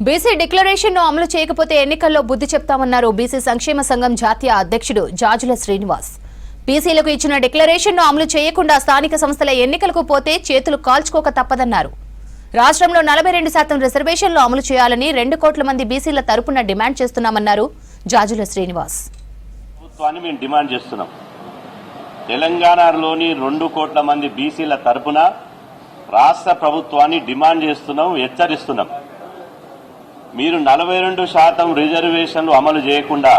BC declaration ను అమలు చేయకపోతే ఎన్నికల్లో బుద్ధి చెప్తామన్నారు బీసీ సంక్షేమ సంఘం జాతీయ అధ్యక్షుడు జాజుల శ్రీనివాస్. బీసీలకు ఇచ్చిన డిక్లరేషన్ ను అమలు చేయకుండా స్థానిక సంస్థల ఎన్నికలకు పోతే చేతులు కాల్చుకోక తప్పదన్నారు. రాష్ట్రంలో 42% రిజర్వేషన్లు అమలు చేయాలని 2 కోట్ల మంది బీసీల తరపున డిమాండ్ చేస్తున్నామన్నారు జాజుల శ్రీనివాస్. తెలంగాణలోని 2 కోట్ల మంది బీసీల తరపున రాష్ట్ర ప్రభుత్వాన్ని డిమాండ్ చేస్తున్నాం, హెచ్చరిస్తున్నాం. మీరు 42% రిజర్వేషన్లు అమలు చేయకుండా,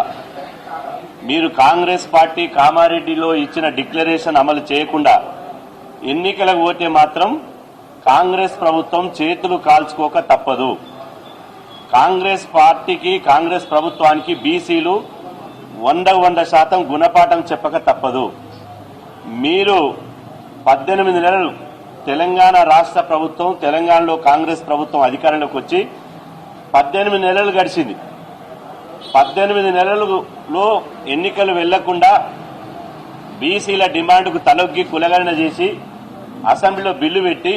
మీరు కాంగ్రెస్ పార్టీ కామారెడ్డిలో ఇచ్చిన డిక్లరేషన్ అమలు చేయకుండా ఎన్నికలకు పోతే మాత్రం కాంగ్రెస్ ప్రభుత్వం చేతులు కాల్చుకోక తప్పదు. కాంగ్రెస్ పార్టీకి, కాంగ్రెస్ ప్రభుత్వానికి బీసీలు 100% గుణపాఠం చెప్పక తప్పదు. మీరు 18 నెలలు తెలంగాణ రాష్ట్ర ప్రభుత్వం, తెలంగాణలో కాంగ్రెస్ ప్రభుత్వం అధికారంలోకి వచ్చి 18 నెలలు గడిచింది. 18 నెలలలో ఎన్నికలు వెళ్లకుండా బీసీల డిమాండ్కు తలొగ్గి కులగణన చేసి అసెంబ్లీలో బిల్లు పెట్టి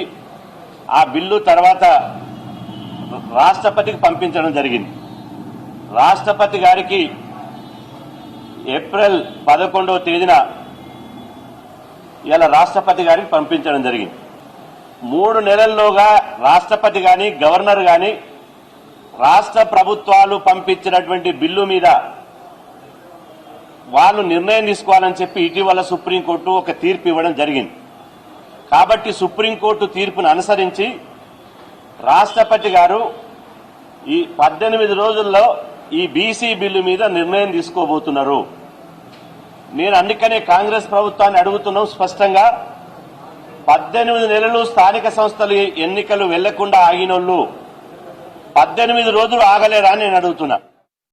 ఆ బిల్లు తర్వాత రాష్ట్రపతికి పంపించడం జరిగింది. రాష్ట్రపతి గారికి ఏప్రిల్ 11వ తేదీన ఇలా రాష్ట్రపతి గారికి పంపించడం జరిగింది. 3 నెలల్లోగా రాష్ట్రపతి గాని, గవర్నర్ గాని రాష్ట్ర ప్రభుత్వాలు పంపించినటువంటి బిల్లు మీద వాళ్ళు నిర్ణయం తీసుకోవాలని చెప్పి ఇటీవల సుప్రీంకోర్టు ఒక తీర్పు ఇవ్వడం జరిగింది. కాబట్టి సుప్రీంకోర్టు తీర్పును అనుసరించి రాష్ట్రపతి గారు ఈ 18 రోజుల్లో ఈ బీసీ బిల్లు మీద నిర్ణయం తీసుకోబోతున్నారు. నేను అందుకనే కాంగ్రెస్ ప్రభుత్వాన్ని అడుగుతున్నాం స్పష్టంగా, 18 నెలలు స్థానిక సంస్థలు ఎన్నికలు వెళ్లకుండా ఆగినోళ్లు 18 రోజులు ఆగలేరా అని నేను అడుగుతున్నా.